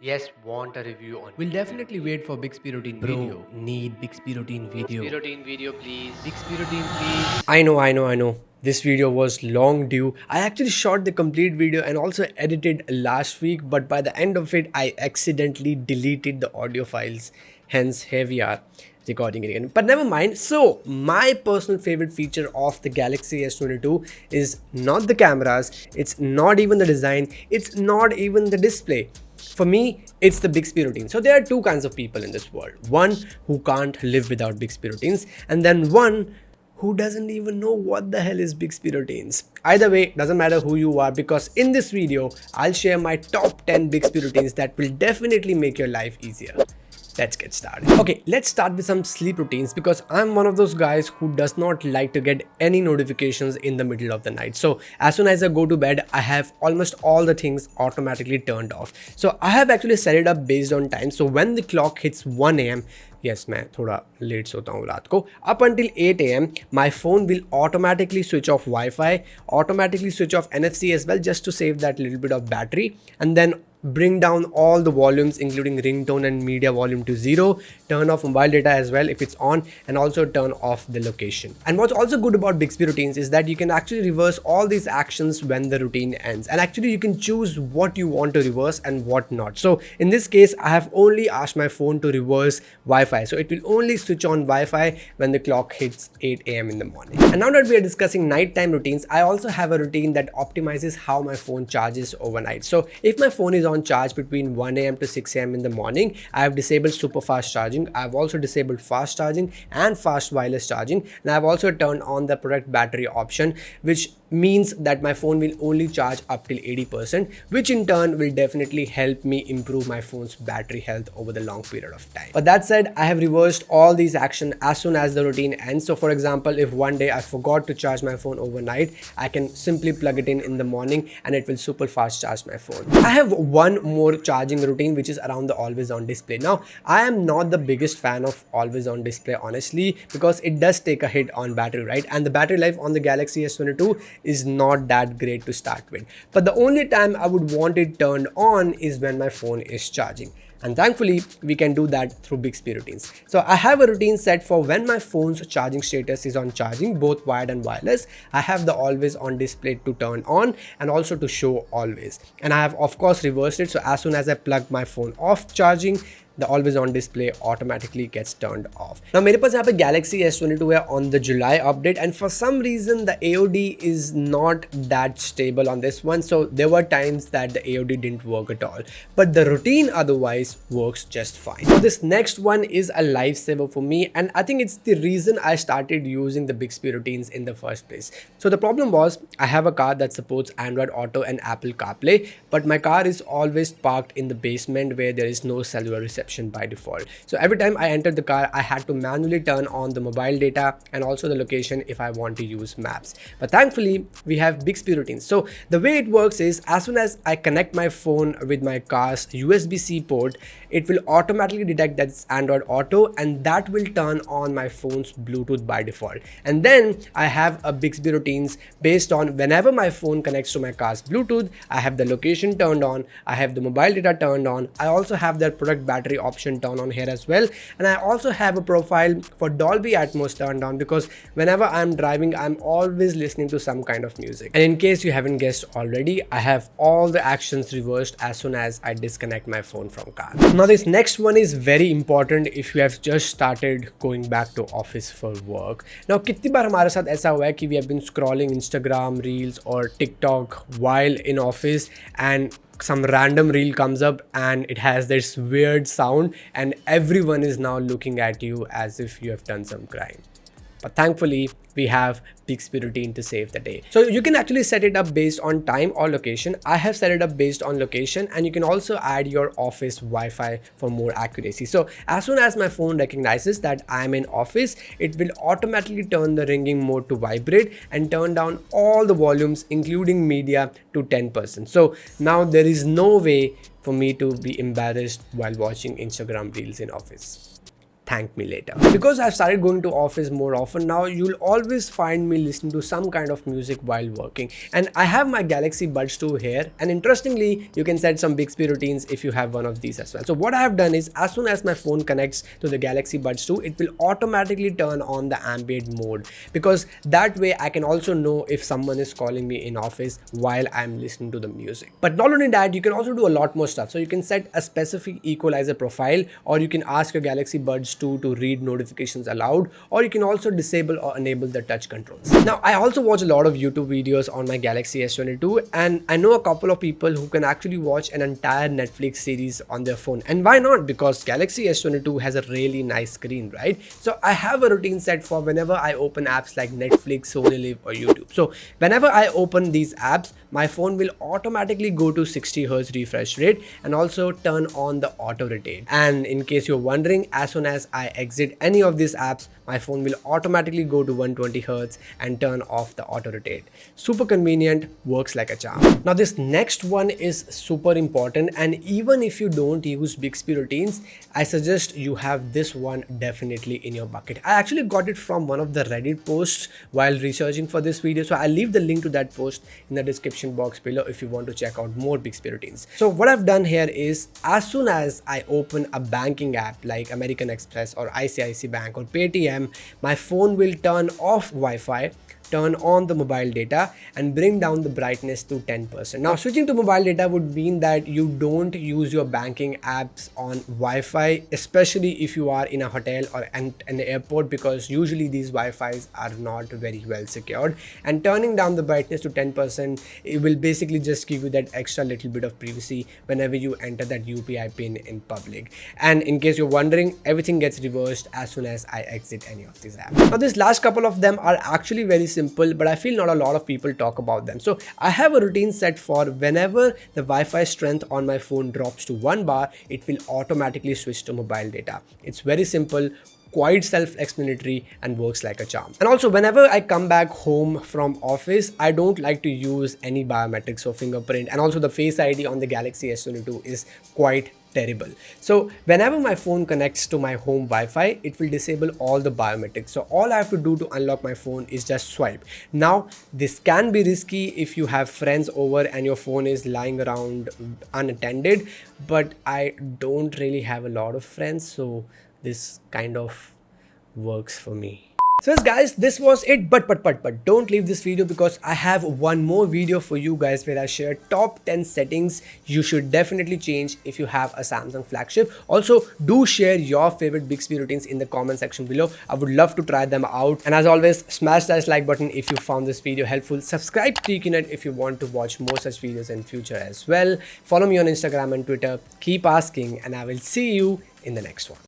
Yes, want a review on We'll definitely wait for Bixby routine video. Need Bixby routine video. routine video, please. Bixby routine, please. I know. This video was long due. I actually shot the complete video and also edited last week, but by the end of it, I accidentally deleted the audio files. Hence, here we are recording it again. But never mind. So, my personal favorite feature of the Galaxy S22 is not the cameras, it's not even the design, it's not even the display. For me, it's the Bixby routine. So there are two kinds of people in this world. One who can't live without Bixby routines, and then one who doesn't even know what the hell is Bixby routines. Either way, doesn't matter who you are, because in this video, I'll share my top 10 Bixby routines that will definitely make your life easier. Let's get started. Okay, let's start with some sleep routines, because I'm one of those guys who does not like to get any notifications in the middle of the night. So as soon as I go to bed, I have almost all the things automatically turned off. So I have actually set it up based on time. So when the clock hits 1 a.m, yes, मैं थोड़ा late सोता हूँ रात को, up until 8 a.m, my phone will automatically switch off Wi-Fi, automatically switch off NFC as well, just to save that little bit of battery, and then bring down all the volumes including ringtone and media volume to 0, turn off mobile data as well if it's on, and also turn off the location. And what's also good about Bixby routines is that you can actually reverse all these actions when the routine ends, and actually you can choose what you want to reverse and what not. So in this case, I have only asked my phone to reverse Wi-Fi, so it will only switch on Wi-Fi when the clock hits 8 a.m in the morning. And now that we are discussing nighttime routines, I also have a routine that optimizes how my phone charges overnight. So if my phone is on charge between 1 a.m to 6 a.m in the morning, I have disabled super fast charging, I've also disabled fast charging and fast wireless charging, and I've also turned on the product battery option, which means that my phone will only charge up till 80%, which in turn will definitely help me improve my phone's battery health over the long period of time. But that said, I have reversed all these actions as soon as the routine ends. So for example, if one day I forgot to charge my phone overnight, I can simply plug it in the morning and it will super fast charge my phone. I have one more charging routine, which is around the always on display. Now, I am not the biggest fan of always on display, honestly, because it does take a hit on battery, right? And the battery life on the Galaxy S22 is not that great to start with. But the only time I would want it turned on is when my phone is charging. And thankfully, we can do that through Bixby routines. So I have a routine set for when my phone's charging status is on charging, both wired and wireless. I have the always on display to turn on and also to show always. And I have of course reversed it. So as soon as I plug my phone off charging, the always on display automatically gets turned off. Now मेरे पास यहाँ पे Galaxy S22 है on the July update, and for some reason the AOD is not that stable on this one, so there were times that the AOD didn't work at all, but the routine otherwise works just fine. So this next one is a lifesaver for me, and I think it's the reason I started using the Bixby routines in the first place. So the problem was, I have a car that supports Android Auto and Apple CarPlay, but my car is always parked in the basement where there is no cellular reception by default. So every time I entered the car, I had to manually turn on the mobile data and also the location if I want to use maps. But thankfully, we have Bixby routines. So the way it works is, as soon as I connect my phone with my car's USB-C port, it will automatically detect that it's Android Auto, and that will turn on my phone's Bluetooth by default. And then I have a Bixby routines based on whenever my phone connects to my car's Bluetooth, I have the location turned on, I have the mobile data turned on, I also have the product battery option turned on here as well, and I also have a profile for Dolby Atmos turned on, because whenever I'm driving, I'm always listening to some kind of music. And in case you haven't guessed already, I have all the actions reversed as soon as I disconnect my phone from car. Now this next one is very important if you have just started going back to office for work. Now कितनी बार हमारे साथ ऐसा हुआ है कि we have been scrolling Instagram reels or TikTok while in office, and some random reel comes up and it has this weird sound and everyone is now looking at you as if you have done some crime. But thankfully, we have Bixby routine to save the day. So you can actually set it up based on time or location. I have set it up based on location, and you can also add your office Wi-Fi for more accuracy. So as soon as my phone recognizes that I'm in office, it will automatically turn the ringing mode to vibrate and turn down all the volumes, including media, to 10%. So now there is no way for me to be embarrassed while watching Instagram reels in office. thank me later. Because I've started going to office more often now, you'll always find me listening to some kind of music while working. And I have my Galaxy Buds 2 here, and interestingly, you can set some Bixby routines if you have one of these as well. So what I have done is, as soon as my phone connects to the Galaxy Buds 2, it will automatically turn on the ambient mode, because that way I can also know if someone is calling me in office while I'm listening to the music. But not only that, you can also do a lot more stuff. So you can set a specific equalizer profile, or you can ask your Galaxy Buds 2 to read notifications aloud, or you can also disable or enable the touch controls. Now, I also watch a lot of YouTube videos on my Galaxy S22, and I know a couple of people who can actually watch an entire Netflix series on their phone. And why not? Because Galaxy S22 has a really nice screen, right? So I have a routine set for whenever I open apps like Netflix, Sony Live or YouTube. So whenever I open these apps, my phone will automatically go to 60 Hz refresh rate and also turn on the auto rotate. And in case you're wondering, as soon as I exit any of these apps, my phone will automatically go to 120 Hz and turn off the auto rotate. Super convenient, works like a charm. Now this next one is super important, and even if you don't use Bixby routines, I suggest you have this one definitely in your bucket. I actually got it from one of the Reddit posts while researching for this video, so I'll leave the link to that post in the description box below if you want to check out more Bixby routines. So what I've done here is, as soon as I open a banking app like American Express or ICICI Bank or Paytm, my phone will turn off Wi-Fi, turn on the mobile data and bring down the brightness to 10%. Now switching to mobile data would mean that you don't use your banking apps on Wi-Fi, especially if you are in a hotel or an airport, because usually these Wi-Fis are not very well secured. And turning down the brightness to 10%, it will basically just give you that extra little bit of privacy whenever you enter that UPI pin in public. And in case you're wondering, everything gets reversed as soon as I exit any of these apps. Now this last couple of them are actually very simple, but I feel not a lot of people talk about them. So I have a routine set for whenever the Wi-Fi strength on my phone drops to 1 bar, it will automatically switch to mobile data. It's very simple, quite self-explanatory, and works like a charm. And also, whenever I come back home from office, I don't like to use any biometrics or fingerprint, and also the Face ID on the Galaxy S22 is quite terrible. So whenever my phone connects to my home Wi-Fi, it will disable all the biometrics. So all I have to do to unlock my phone is just swipe. Now this can be risky if you have friends over and your phone is lying around unattended, but I don't really have a lot of friends, so this kind of works for me. So yes guys, this was it, but don't leave this video, because I have one more video for you guys where I share top 10 settings you should definitely change if you have a Samsung flagship. Also, do share your favorite Bixby routines in the comment section below. I would love to try them out. And as always, smash that like button if you found this video helpful. Subscribe to TQNet if you want to watch more such videos in future as well. Follow me on Instagram and Twitter. Keep asking, and I will see you in the next one.